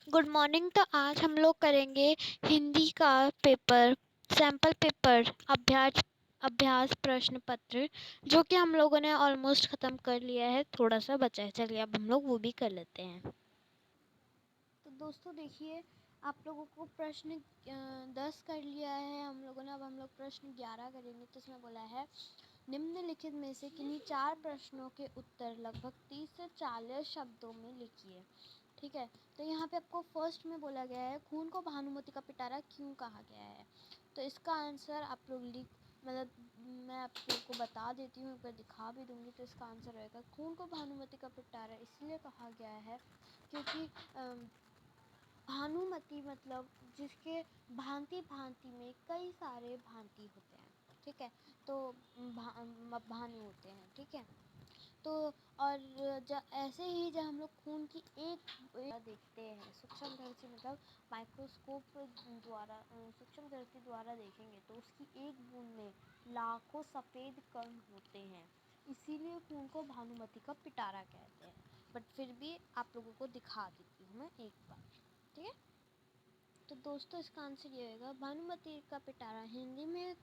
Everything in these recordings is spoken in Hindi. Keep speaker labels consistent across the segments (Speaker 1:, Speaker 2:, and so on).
Speaker 1: Good morning. तो आज हम लोग करेंगे हिंदी का पेपर, सैम्पल पेपर, अभ्यास प्रश्न पत्र, जो कि हम लोगों ने ऑलमोस्ट ख़त्म कर लिया है। थोड़ा सा बचा है, चलिए अब हम लोग वो भी कर लेते हैं। तो दोस्तों देखिए, आप लोगों को प्रश्न 10 कर लिया है हम लोगों ने। अब हम लोग प्रश्न 11 करेंगे। तो इसमें बोला है, निम्नलिखित में से किन्हीं 4 प्रश्नों के उत्तर लगभग 30 से 40 शब्दों में लिखिए। ठीक है, तो यहाँ पे आपको फर्स्ट में बोला गया है, खून को भानुमति का पिटारा क्यों कहा गया है। तो इसका आंसर आप लोग मैं आप लोग को बता देती हूँ, एक बार दिखा भी दूँगी। तो इसका आंसर रहेगा, खून को भानुमति का पिटारा इसलिए कहा गया है क्योंकि भानुमति मतलब जिसके भांति भांति में कई सारे भांति होते हैं। ठीक है, तो भानु होते हैं। ठीक है, तो और ऐसे ही जब हम लोग खून की एक देखते हैं सूक्ष्मदर्शी मतलब माइक्रोस्कोप द्वारा, सूक्ष्मदर्शी द्वारा देखेंगे तो उसकी एक बूंद में लाखों सफ़ेद कण होते हैं। इसीलिए खून को भानुमति का पिटारा कहते हैं। बट फिर भी आप लोगों को दिखा देती हूँ मैं एक बार। ठीक है, तो दोस्तों इसका आंसर ये होगा, भानुमति का पिटारा हिंदी में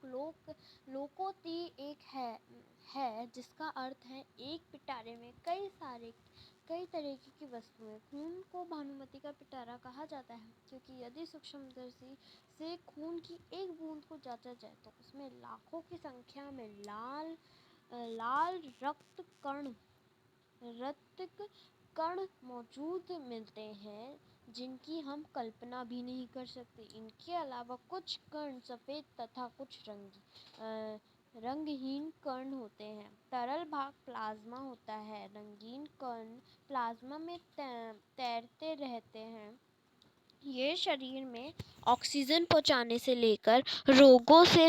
Speaker 1: लोकोक्ति एक है जिसका अर्थ है एक पिटारे में कई तरीके की वस्तुएं। खून को भानुमति का पिटारा कहा जाता है क्योंकि यदि सूक्ष्मदर्शी से खून की एक बूंद को जांचा जाए तो उसमें लाखों की संख्या में लाल रक्त कण मौजूद मिलते हैं जिनकी हम कल्पना भी नहीं कर सकते। इनके अलावा कुछ कण सफ़ेद तथा कुछ रंगहीन कण होते हैं। तरल भाग प्लाज्मा होता है। रंगीन कण प्लाज्मा में तैरते रहते हैं। ये शरीर में ऑक्सीजन पहुंचाने से लेकर रोगों से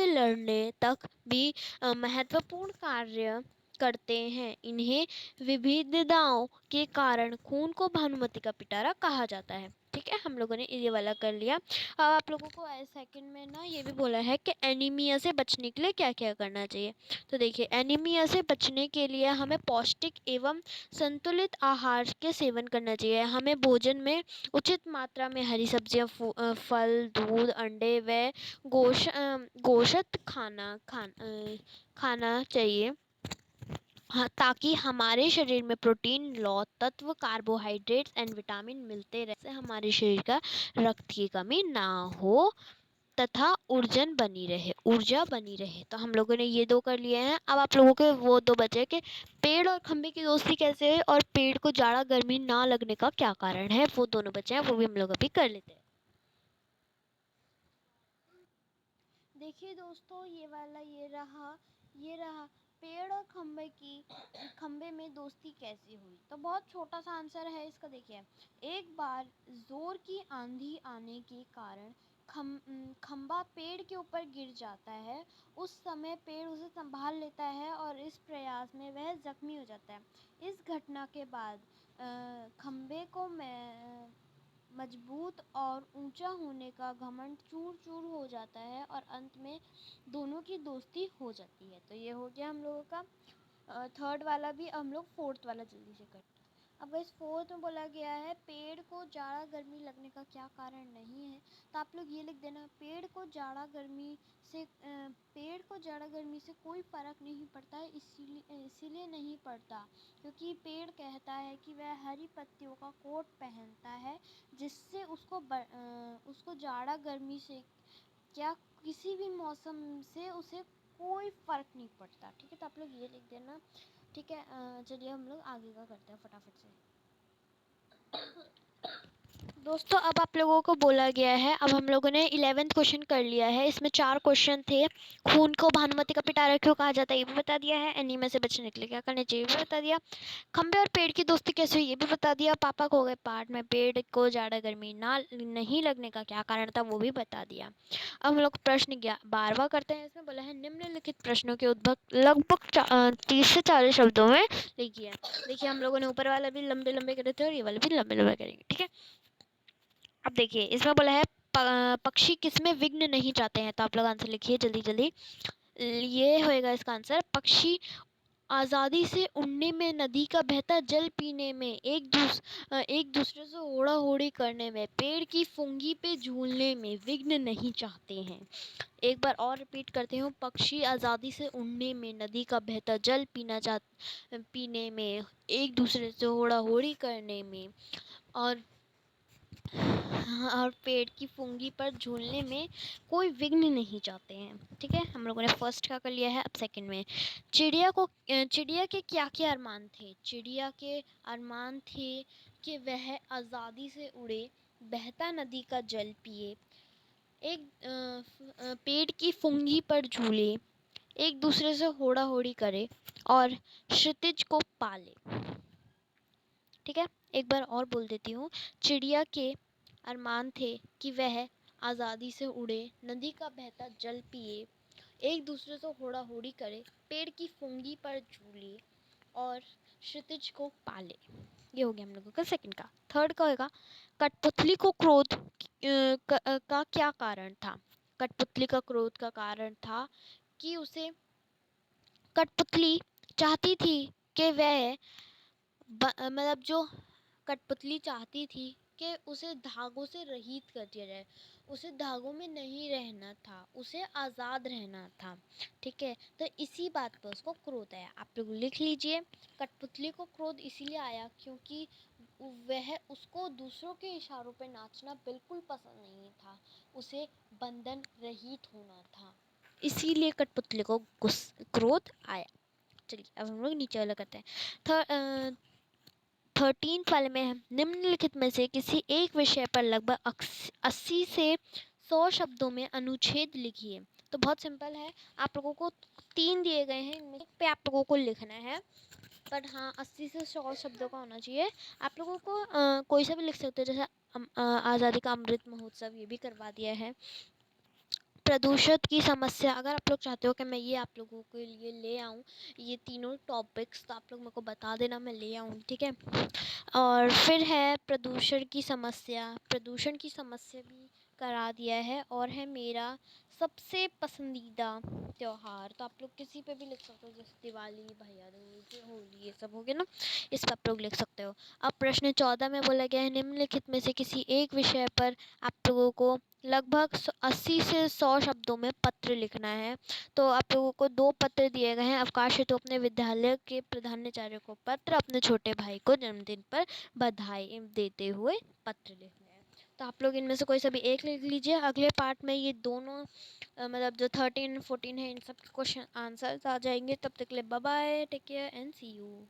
Speaker 1: लड़ने तक भी महत्वपूर्ण कार्य करते हैं। इन्हें विविधताओं के कारण खून को भानुमति का पिटारा कहा जाता है। ठीक है, हम लोगों ने ये वाला कर लिया। अब आप लोगों को सेकंड में ना ये भी बोला है कि एनीमिया से बचने के लिए क्या क्या करना चाहिए। तो देखिए, एनीमिया से बचने के लिए हमें पौष्टिक एवं संतुलित आहार के सेवन करना चाहिए। हमें भोजन में उचित मात्रा में हरी सब्जियां, फल, दूध, अंडे व गोश्त खाना चाहिए। हाँ, ताकि हमारे शरीर में प्रोटीन, लौह तत्व, कार्बोहाइड्रेट्स एंड विटामिन मिलते रहे, से हमारे शरीर का रक्त की कमी ना हो तथा ऊर्जा बनी रहे। तो हम लोगों ने ये 2 कर लिए हैं। अब आप लोगों के वो 2 बचे कि पेड़ और खंबे की दोस्ती कैसे है और पेड़ को जाड़ा गर्मी ना लगने का क्या कारण है। वो दोनों बचे हैं, वो भी हम लोग अभी कर लेते हैं। देखिए दोस्तों, ये रहा पेड़ और खंबे में दोस्ती कैसी हुई। तो बहुत छोटा सा आंसर है इसका। देखिए, एक बार जोर की आंधी आने के कारण खंबा पेड़ के ऊपर गिर जाता है। उस समय पेड़ उसे संभाल लेता है और इस प्रयास में वह जख्मी हो जाता है। इस घटना के बाद खंबे को मजबूत और ऊंचा होने का घमंड चूर चूर हो जाता है और अंत में दोनों की दोस्ती हो जाती है। तो ये हो गया हम लोगों का थर्ड वाला भी। हम लोग फोर्थ वाला जल्दी से करते हैं। अब इस फोर्थ में बोला गया है, पेड़ को जाड़ा गर्मी लगने का क्या कारण नहीं है। तो आप लोग ये लिख देना, पेड़ को जाड़ा गर्मी से कोई फ़र्क नहीं पड़ता है। इसीलिए नहीं पड़ता क्योंकि पेड़ कहता है कि वह हरी पत्तियों का कोट पहनता है जिससे उसको जाड़ा गर्मी से क्या किसी भी मौसम से उसे कोई फ़र्क नहीं पड़ता। ठीक है, तो आप लोग ये लिख देना। ठीक है, चलिए हम लोग आगे का करते हैं फटाफट से। दोस्तों, अब आप लोगों को बोला गया है, अब हम लोगों ने 11th क्वेश्चन कर लिया है। इसमें 4 क्वेश्चन थे। खून को भानुमति का पिटारा क्यों कहा जाता है, ये भी बता दिया है। एनीमिया से बचने के लिए क्या करना चाहिए, ये भी बता दिया। खंबे और पेड़ की दोस्ती कैसे हुई, ये भी बता दिया। पापा खो गए पार्ट में पेड़ को जाड़ा गर्मी नहीं लगने का क्या कारण था, वो भी बता दिया। अब हम लोग प्रश्न 12वां करते हैं। इसमें बोला है, निम्नलिखित प्रश्नों के उद्भव लगभग 30 से 40 शब्दों में लिखिए। देखिए, हम लोगों ने ऊपर वाला भी लंबे लंबे करे थे और ये वाले भी लंबे लंबे करेंगे। ठीक है, अब देखिए, इसमें बोला है, पक्षी किसमें विघ्न नहीं चाहते हैं। तो आप लोग आंसर लिखिए जल्दी जल्दी। ये होएगा इसका आंसर, पक्षी आज़ादी से उड़ने में, नदी का बहता जल पीने में, एक दूसरे से होड़ा होड़ी करने में, पेड़ की फुंगी पे झूलने में विघ्न नहीं चाहते हैं। एक बार और रिपीट करती हूँ। पक्षी आज़ादी से उड़ने में, नदी का बहता जल पीने में, एक दूसरे से होड़ा होड़ी करने में, और और पेड़ की फुंगी पर झूलने में कोई विघ्न नहीं चाहते हैं। ठीक है, हम लोगों ने फर्स्ट का कर लिया है। अब सेकंड में, चिड़िया के क्या क्या अरमान थे? चिड़िया के अरमान थे कि वह आज़ादी से उड़े, बहता नदी का जल पिए, एक पेड़ की फुंगी पर झूले, एक दूसरे से होड़ा होड़ी करे और क्षितिज को पाले। ठीक है, एक बार और बोल देती हूँ। चिड़िया के अरमान थे कि वह आज़ादी से उड़े, नदी का बहता जल पिए, एक दूसरे से होड़ा होड़ी करे, पेड़ की फुंगी पर झूले और क्षितिज को पाले। ये हो गया हम लोगों का सेकंड का। थर्ड का होगा, कठपुतली को क्रोध का क्या कारण था? कठपुतली का क्रोध का कारण था कि उसे कठपुतली चाहती थी कि वह मतलब जो कठपुतली चाहती थी कि उसे धागों से रहित कर दिया जाए, उसे धागों में नहीं रहना था, उसे आज़ाद रहना था। ठीक है, तो इसी बात पर उसको क्रोध आया। आप लोग लिख लीजिए, कठपुतली को क्रोध इसीलिए आया क्योंकि उसको दूसरों के इशारों पे नाचना बिल्कुल पसंद नहीं था, उसे बंधन रहित होना था, इसीलिए कठपुतली को क्रोध आया। चलिए अब हम लोग नीचे वाला करते हैं। 13 वाले में हम निम्नलिखित में से किसी एक विषय पर लगभग 80 से 100 शब्दों में अनुच्छेद लिखिए। तो बहुत सिंपल है, आप लोगों को 3 दिए गए हैं, इनमें पे आप लोगों को लिखना है, पर हाँ 80 से 100 शब्दों का होना चाहिए। आप लोगों को कोई सा भी लिख सकते हो, जैसे आज़ादी का अमृत महोत्सव, ये भी करवा दिया है। प्रदूषण की समस्या, अगर आप लोग चाहते हो कि मैं ये आप लोगों के लिए ले आऊँ ये तीनों टॉपिक्स, तो आप लोग मेरे को बता देना, मैं ले आऊँ। ठीक है, और फिर है प्रदूषण की समस्या भी करा दिया है, और है मेरा सबसे पसंदीदा त्योहार। तो आप लोग किसी पे भी लिख सकते हो, जैसे दिवाली, भैया दूज, होली, ये सब हो गया ना, इस पर आप लोग लिख सकते हो। अब प्रश्न 14 में बोला गया है, निम्नलिखित में से किसी एक विषय पर आप लोगों को लगभग 80 से 100 शब्दों में पत्र लिखना है। तो आप लोगों को 2 पत्र दिए गए हैं। अवकाश हेतु अपने विद्यालय के प्रधानाचार्य को पत्र, अपने छोटे भाई को जन्मदिन पर बधाई देते हुए पत्र लिखना है। तो आप लोग इनमें से कोई सा भी एक लिख लीजिए। अगले पार्ट में ये दोनों मतलब जो 13 14 है, इन सब के क्वेश्चन आंसर्स आ जाएंगे। तब तक के लिए bye bye, take care and see you.